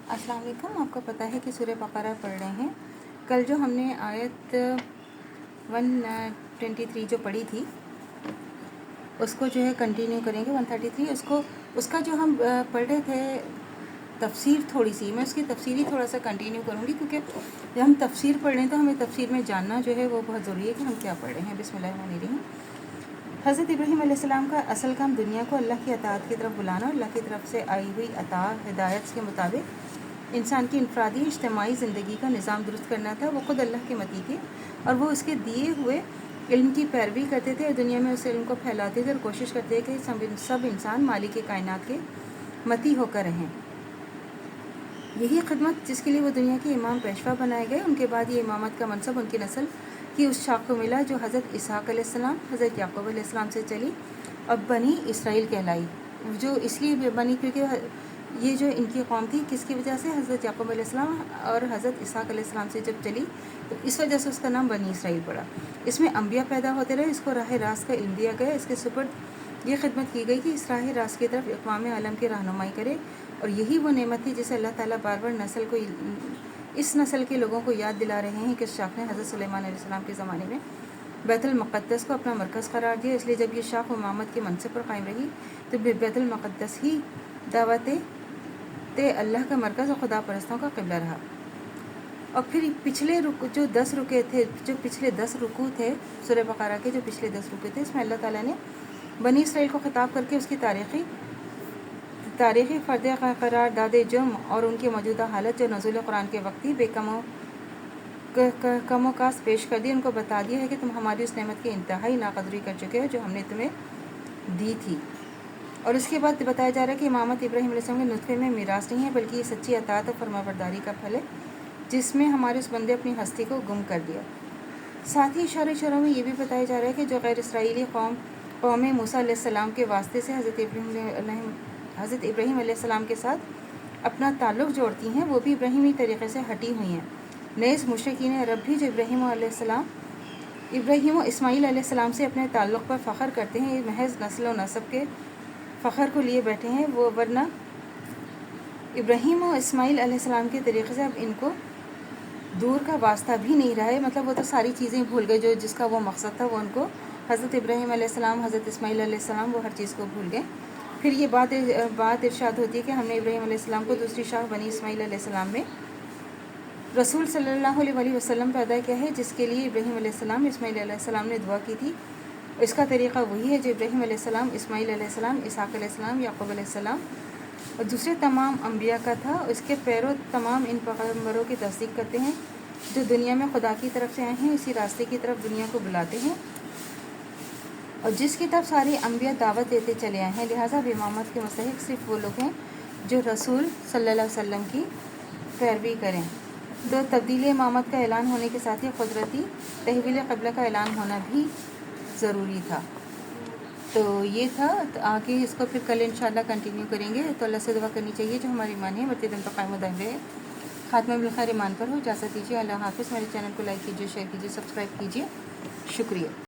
अस्सलाम वालेकुम। आपको पता है कि सूरह बकरा पढ़ रहे हैं। कल जो हमने आयत 123 जो पढ़ी थी उसको जो है कंटिन्यू करेंगे। 133 उसका जो हम पढ़ रहे थे तफसीर थोड़ी सी, मैं उसकी तफसीर ही थोड़ा सा कंटिन्यू करूँगी, क्योंकि जब हम तफसीर पढ़ रहे हैं तो हमें तफसीर में जानना जो है वो बहुत ज़रूरी है कि हम क्या पढ़ रहे हैं। बिस्मिल्लाहिर्रहमानिर्रहीम। हज़रत इब्राहीम अलैहिस्सलाम का असल काम दुनिया को अल्लाह की अताअत की तरफ बुलाना और अल्लाह की तरफ से आई हुई अता हिदायत के मुताबिक इंसान की इनफरादी इज्तिमाई ज़िंदगी का निज़ाम दुरुस्त करना था। वो ख़ुद अल्लाह के मती थे और वो उसके दिए हुए इल्म की पैरवी करते थे और दुनिया में उस इल्म को फैलाते थे और कोशिश करते थे कि सब इंसान मालिक कायनात के मती होकर रहें। यही खिदमत जिसके लिए वो दुनिया के इमाम पेशवा बनाए गए। उनके बाद ये इमामत का मनसब उनकी नस्ल की उस शाख को मिला जो हज़रत इसहाक़ अलैहिस्सलाम हज़रत याक़ूब अलैहिस्सलाम से चली और बनी इसराइल कहलाई। जो इसलिए बनी क्योंकि ये जो इनकी कौम थी किसकी वजह से, हज़रत याक़ूब अलैहिस्सलाम और हज़रत इसहाक़ अलैहिस्सलाम से जब चली तो इस वजह से उसका नाम बनी इसराइल पड़ा। इसमें अम्बिया पैदा होते रहे, इसको राह रास्त का इल्म दिया गया, इसके सुपुर्द ये खिदमत की गई कि इस राह रास्त की तरफ अक़वाम आलम की रहनुमाई करे। और यही वो नेमत थी जिसे अल्लाह ताला बार बार इस नस्ल के लोगों को याद दिला रहे हैं कि इस शाख ने हज़रत सुलेमान अलैहिस्सलाम के ज़माने में बैतुल मुक़द्दस को अपना मरकज़ करार दिया। इसलिए जब ये शाख इमामत के मनसब पर कायम रही तो बैतुल मुक़द्दस ही दावत अल्लाह का मरकज़ और खुदा परस्तों का क़िबला रहा। और फिर पिछले जो 10 रुकू थे सूरह बकरा के, जो पिछले 10 रुकू थे, इसमें अल्लाह ताला ने बनी इसराइल को ख़िताब करके उसकी तारीख़ी फ़र्द करार दादे जुर्म और उनकी मौजूदा हालत जो नज़ुल कुरान के वक्त ही कमो कास पेश कर दी। उनको बता दिया है कि तुम हमारी उस नेमत की इंतहाई नाक़दरी कर चुके हो जो हमने तुम्हें दी थी। और इसके बाद बताया जा रहा है कि इमामत इब्राहीम अलैहिस्सलाम के नुतफ़े में मीरास नहीं है, बल्कि ये सच्ची अताअत और फरमाबरदारी का फल है जिसमें हमारे उस बंदे अपनी हस्ती को गुम कर दिया। साथ ही इशारों में ये भी बताया जा रहा है कि जो गैर इसराइली कौम मूसा अलैहिस्सलाम के वास्ते से हज़रत इब्राहीम अलैहिस्सलाम के साथ अपना ताल्लुक़ जोड़ती हैं, वो भी इब्राहीमी तरीक़े से हटी हुई हैं। नेज़ मुशरिकीन अरब भी जो इब्राहीम व इस्माईल अलैहिस्सलाम से अपने ताल्लुक़ पर फ़ख्र करते हैं, ये महज़ नस्ल व नसब के फ़ख्र को लिए बैठे हैं, वो वरना इब्राहीम व इस्माईल अलैहिस्सलाम के तरीक़े से अब इनको दूर का वास्ता भी नहीं रहा है। मतलब वो तो सारी चीज़ें भूल गए जो जिसका वो मकसद था, वो उनको हज़रत इब्राहीम अलैहिस्सलाम हज़रत इस्माईल अलैहिस्सलाम वो हर चीज़ को भूल गए। फिर ये बात इरशाद होती है कि हमने इब्राहीम अलैहिस्सलाम को दूसरी शाख बनी इस्माईल अलैहिस्सलाम में रसूल सल्लल्लाहु अलैहि वसल्लम पैदा किया है, जिसके लिए इब्राहीम अलैहिस्सलाम इस्माईल अलैहिस्सलाम ने दुआ की थी। इसका तरीक़ा वही है जो इब्राहीम अलैहिस्सलाम इस्माईल अलैहिस्सलाम इसहाक़ अलैहिस्सलाम याक़ूब अलैहिस्सलाम और दूसरे तमाम अम्बिया का था। इसके पैरों तमाम इन पैगम्बरों की तस्दीक करते हैं जो दुनिया में खुदा की तरफ से आए हैं, इसी रास्ते की तरफ दुनिया को बुलाते हैं और जिसकी तरफ सारे अम्बिया दावत देते चले आए हैं। लिहाजा इमामत के मुस्तहिक़ सिर्फ वो लोग हैं जो रसूल सल्लल्लाहु अलैहि वसल्लम की पैरवी करें। तो तब्दील इमामत का ऐलान होने के साथ ही कुदरती तहवील क़िबला का ऐलान होना भी ज़रूरी था। तो ये था, तो आगे इसको फिर कल इंशाअल्लाह कंटिन्यू करेंगे। तो अल्लाह से दुआ करनी चाहिए जो हमारी ईमान है बढ़ते दिन पर कायम दायम रहे, ख़ात्मा बिल खैर ईमान पर हो। इजाज़त दीजिए। अल्लाह हाफ़िज़। मेरे चैनल को लाइक कीजिए, शेयर कीजिए, सब्सक्राइब कीजिए। शुक्रिया।